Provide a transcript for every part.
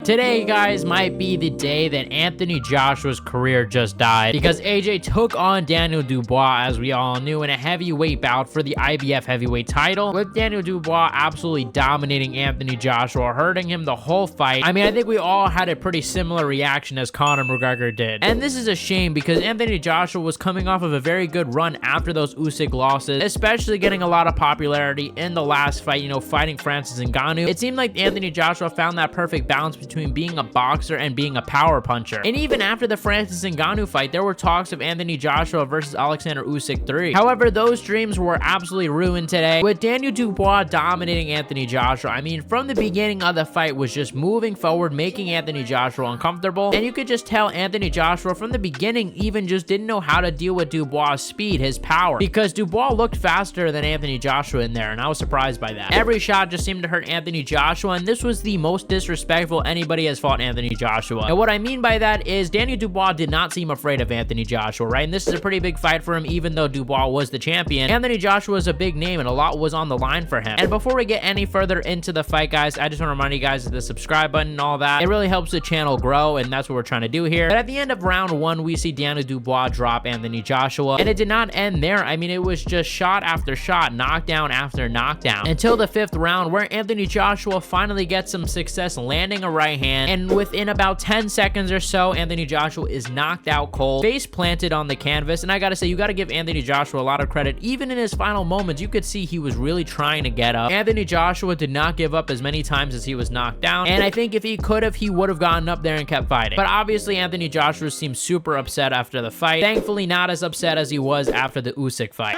Today, guys, might be the day that Anthony Joshua's career just died, because AJ took on Daniel Dubois, as we all knew, in a heavyweight bout for the IBF heavyweight title, with Daniel Dubois absolutely dominating Anthony Joshua, hurting him the whole fight. I mean, I think we all had a pretty similar reaction as Conor McGregor did. And this is a shame, because Anthony Joshua was coming off of a very good run after those Usyk losses, especially getting a lot of popularity in the last fight, you know, fighting Francis Ngannou. It seemed like Anthony Joshua found that perfect balance between being a boxer and being a power puncher. And even after the Francis Ngannou fight, there were talks of Anthony Joshua versus Alexander Usyk 3. However, those dreams were absolutely ruined today, with Daniel Dubois dominating Anthony Joshua. I mean, from the beginning of the fight was just moving forward, making Anthony Joshua uncomfortable, and you could just tell Anthony Joshua from the beginning even just didn't know how to deal with Dubois' speed, his power, because Dubois looked faster than Anthony Joshua in there, and I was surprised by that. Every shot just seemed to hurt Anthony Joshua, and this was the most disrespectful anybody has fought Anthony Joshua. And what I mean by that is Daniel Dubois did not seem afraid of Anthony Joshua, right? And this is a pretty big fight for him, even though Dubois was the champion. Anthony Joshua is a big name, and a lot was on the line for him. And before we get any further into the fight, guys, I just want to remind you guys of the subscribe button and all that. It really helps the channel grow, and that's what we're trying to do here. But at the end of round one, we see Daniel Dubois drop Anthony Joshua, and it did not end there. I mean, it was just shot after shot, knockdown after knockdown, until the 5th round, where Anthony Joshua finally gets some success landing a right hand, and within about 10 seconds or so, Anthony Joshua is knocked out cold, face planted on the canvas. And I gotta say, you gotta give Anthony Joshua a lot of credit. Even in his final moments, you could see he was really trying to get up. Anthony Joshua did not give up as many times as he was knocked down, and I think if he could have, he would have gotten up there and kept fighting. But obviously, Anthony Joshua seemed super upset after the fight. Thankfully, not as upset as he was after the Usyk fight.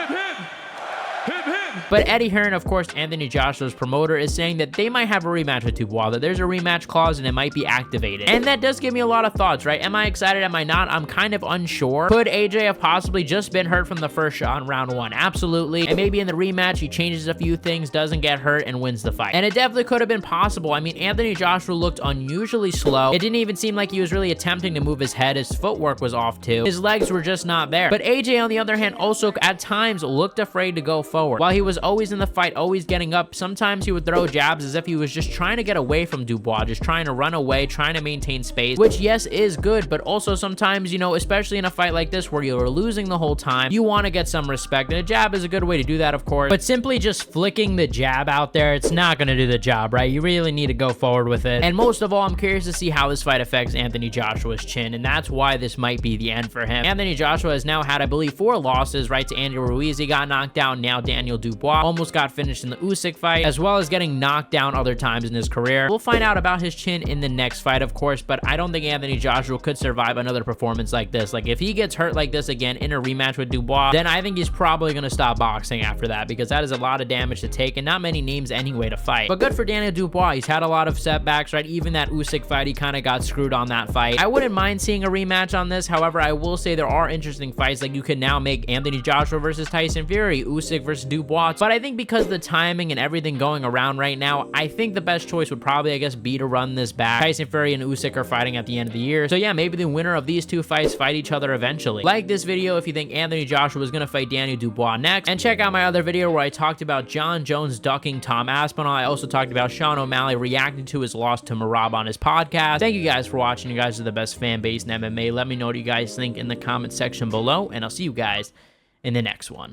But Eddie Hearn, of course, Anthony Joshua's promoter, is saying that they might have a rematch with Dubois, that there's a rematch clause and it might be activated. And that does give me a lot of thoughts, right? Am I excited? Am I not? I'm kind of unsure. Could AJ have possibly just been hurt from the first shot in round one? Absolutely. And maybe in the rematch, he changes a few things, doesn't get hurt, and wins the fight. And it definitely could have been possible. I mean, Anthony Joshua looked unusually slow. It didn't even seem like he was really attempting to move his head. His footwork was off too. His legs were just not there. But AJ, on the other hand, also at times looked afraid to go forward. While he was always in the fight, always getting up, sometimes he would throw jabs as if he was just trying to get away from Dubois, just trying to run away, trying to maintain space, which, yes, is good, but also sometimes, you know, especially in a fight like this where you're losing the whole time, you want to get some respect, and a jab is a good way to do that, of course. But simply just flicking the jab out there, it's not going to do the job, right? You really need to go forward with it. And most of all, I'm curious to see how this fight affects Anthony Joshua's chin, and that's why this might be the end for him. Anthony Joshua has now had, I believe, 4 losses, right, to Andy Ruiz. He got knocked down. Now Daniel Dubois almost got finished in the Usyk fight, as well as getting knocked down other times in his career. We'll find out about his chin in the next fight, of course, but I don't think Anthony Joshua could survive another performance like this. Like, if he gets hurt like this again in a rematch with Dubois, then I think he's probably going to stop boxing after that, because that is a lot of damage to take and not many names anyway to fight. But good for Daniel Dubois. He's had a lot of setbacks, right? Even that Usyk fight, he kind of got screwed on that fight. I wouldn't mind seeing a rematch on this. However, I will say there are interesting fights. Like, you can now make Anthony Joshua versus Tyson Fury, Usyk versus Dubois. But I think because the timing and everything going around right now, I think the best choice would probably, I guess, be to run this back. Tyson Fury and Usyk are fighting at the end of the year. So yeah, maybe the winner of these 2 fights fight each other eventually. Like this video if you think Anthony Joshua is going to fight Daniel Dubois next. And check out my other video where I talked about John Jones ducking Tom Aspinall. I also talked about Sean O'Malley reacting to his loss to Merab on his podcast. Thank you guys for watching. You guys are the best fan base in MMA. Let me know what you guys think in the comment section below, and I'll see you guys in the next one.